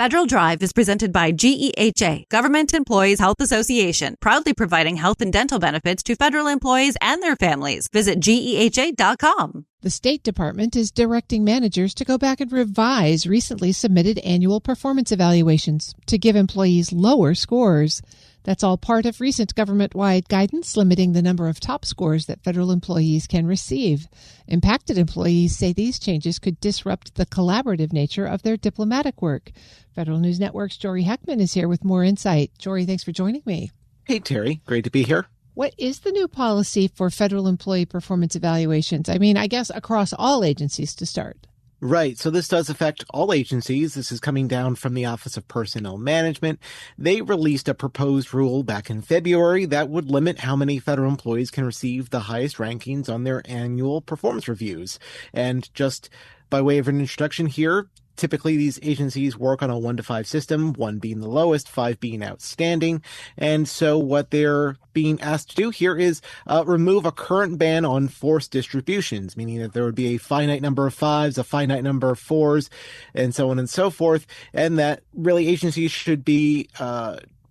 Federal Drive is presented by GEHA, Government Employees Health Association, proudly providing health and dental benefits to federal employees and their families. Visit GEHA.com. The State Department is directing managers to go back and revise recently submitted annual performance evaluations to give employees lower scores. That's all part of recent government-wide guidance limiting the number of top scores that federal employees can receive. Impacted employees say these changes could disrupt the collaborative nature of their diplomatic work. Federal News Network's Jory Heckman is here with more insight. Jory, thanks for joining me. Hey, Terry. Great to be here. What is the new policy for federal employee performance evaluations? I mean, I guess across all agencies to start. Right. So this does affect all agencies. This is coming down from the Office of Personnel Management. They released a proposed rule back in February that would limit how many federal employees can receive the highest rankings on their annual performance reviews. And just by way of an introduction here, typically, these agencies work on a 1 to 5 system, 1 being the lowest, 5 being outstanding. And so what they're being asked to do here is remove a current ban on forced distributions, meaning that there would be a finite number of 5s, a finite number of 4s, and so on and so forth. And that really agencies should be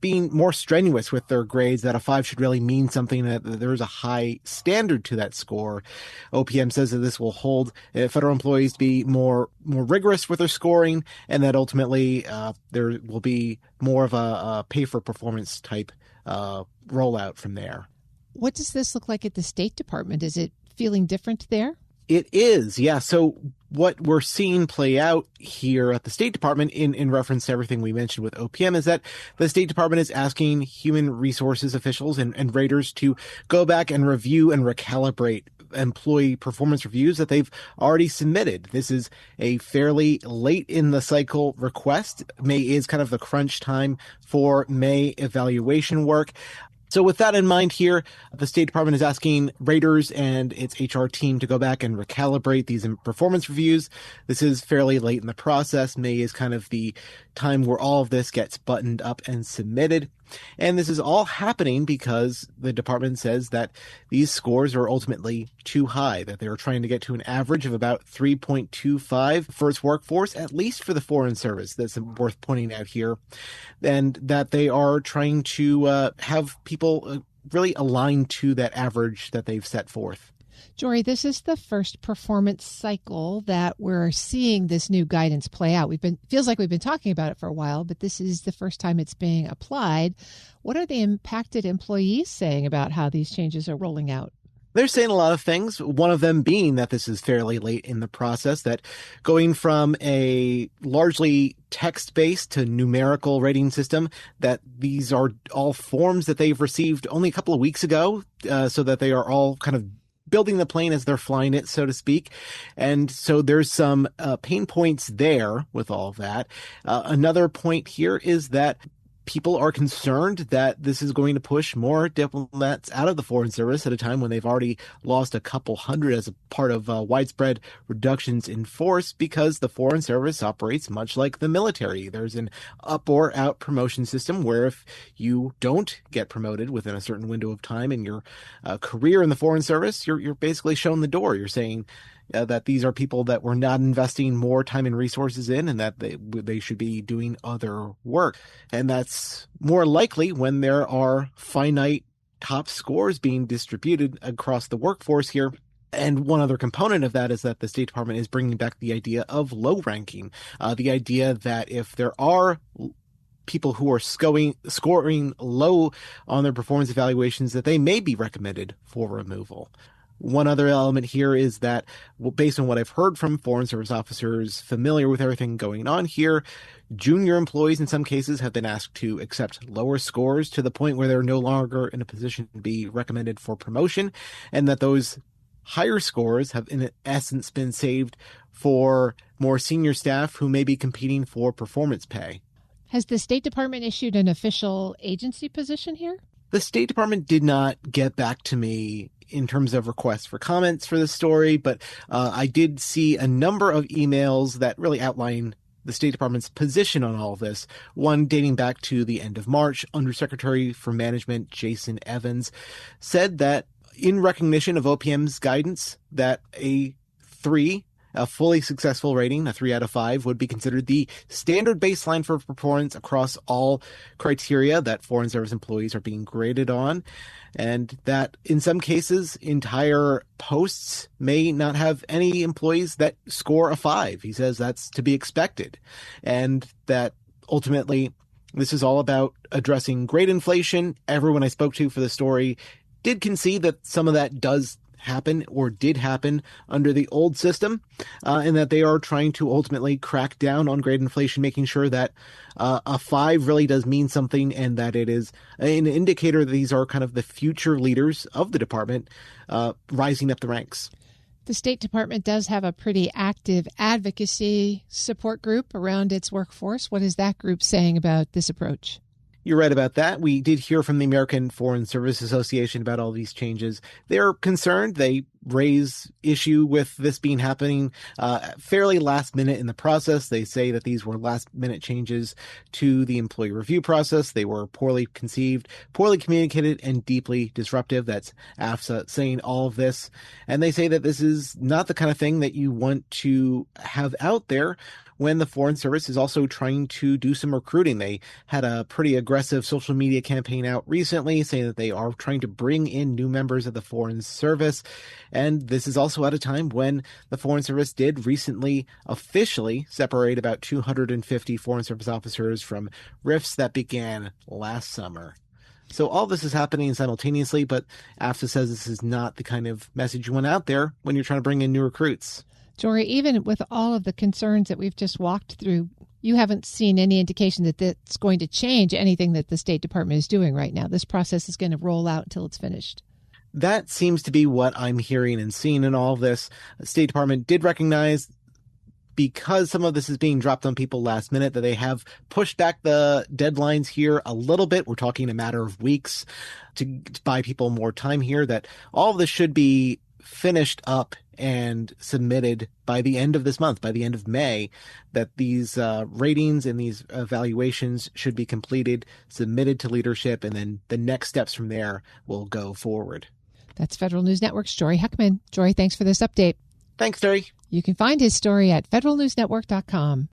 being more strenuous with their grades, that a 5 should really mean something, that there's a high standard to that score. OPM says that this will hold federal employees to be more rigorous with their scoring, and that ultimately there will be more of a pay-for-performance type rollout from there. What does this look like at the State Department? Is it feeling different there? It is, yeah. So what we're seeing play out here at the State Department in reference to everything we mentioned with OPM is that the State Department is asking human resources officials and raters to go back and review and recalibrate employee performance reviews that they've already submitted. This is a fairly late in the cycle request. May is kind of the crunch time for May evaluation work. So with that in mind here, the State Department is asking raters and its HR team to go back and recalibrate these performance reviews. This is fairly late in the process. May is kind of the time where all of this gets buttoned up and submitted. And this is all happening because the department says that these scores are ultimately too high, that they're trying to get to an average of about 3.25 for its workforce, at least for the foreign service. That's worth pointing out here. And that they are trying to have people really aligned to that average that they've set forth. Jory, this is the first performance cycle that we're seeing this new guidance play out. Feels like we've been talking about it for a while, but this is the first time it's being applied. What are the impacted employees saying about how these changes are rolling out? They're saying a lot of things, one of them being that this is fairly late in the process, that going from a largely text-based to numerical rating system, that these are all forms that they've received only a couple of weeks ago, so that they are all kind of building the plane as they're flying it, so to speak. And so there's some pain points there with all of that. Another point here is that people are concerned that this is going to push more diplomats out of the Foreign Service at a time when they've already lost a couple hundred as a part of widespread reductions in force, because the Foreign Service operates much like the military. There's an up or out promotion system where if you don't get promoted within a certain window of time in your career in the Foreign Service, you're basically shown the door. You're saying that these are people that we're not investing more time and resources in, and that they should be doing other work. And that's more likely when there are finite top scores being distributed across the workforce here. And one other component of that is that the State Department is bringing back the idea of low ranking, the idea that if there are people who are scoring low on their performance evaluations, that they may be recommended for removal. One other element here is that, based on what I've heard from Foreign Service officers familiar with everything going on here, junior employees in some cases have been asked to accept lower scores to the point where they're no longer in a position to be recommended for promotion, and that those higher scores have in essence been saved for more senior staff who may be competing for performance pay. Has the State Department issued an official agency position here? The State Department did not get back to me in terms of requests for comments for this story, but I did see a number of emails that really outline the State Department's position on all of this. One dating back to the end of March, Undersecretary for Management Jason Evans said that in recognition of OPM's guidance that a 3 A fully successful rating, a 3 out of 5, would be considered the standard baseline for performance across all criteria that Foreign Service employees are being graded on, and that in some cases, entire posts may not have any employees that score a 5. He says that's to be expected, and that ultimately this is all about addressing grade inflation. Everyone I spoke to for the story did concede that some of that does happen or did happen under the old system, and that they are trying to ultimately crack down on grade inflation, making sure that a 5 really does mean something, and that it is an indicator that these are kind of the future leaders of the department rising up the ranks. The State Department does have a pretty active advocacy support group around its workforce. What is that group saying about this approach? You're right about that. We did hear from the American Foreign Service Association about all these changes. They're concerned. They raise issue with this being happening fairly last minute in the process. They say that these were last minute changes to the employee review process. They were poorly conceived, poorly communicated, and deeply disruptive. That's AFSA saying all of this. And they say that this is not the kind of thing that you want to have out there when the Foreign Service is also trying to do some recruiting. They had a pretty aggressive social media campaign out recently saying that they are trying to bring in new members of the Foreign Service. And this is also at a time when the Foreign Service did recently officially separate about 250 Foreign Service officers from rifts that began last summer. So all this is happening simultaneously, but AFSA says this is not the kind of message you want out there when you're trying to bring in new recruits. Jory, even with all of the concerns that we've just walked through, you haven't seen any indication that that's going to change anything that the State Department is doing right now. This process is going to roll out until it's finished. That seems to be what I'm hearing and seeing in all of this. The State Department did recognize, because some of this is being dropped on people last minute, that they have pushed back the deadlines here a little bit. We're talking a matter of weeks to buy people more time here, that all of this should be finished up and submitted by the end of this month, by the end of May, that these ratings and these evaluations should be completed, submitted to leadership, and then the next steps from there will go forward. That's Federal News Network's Jory Heckman. Jory, thanks for this update. Thanks, Terry. You can find his story at federalnewsnetwork.com.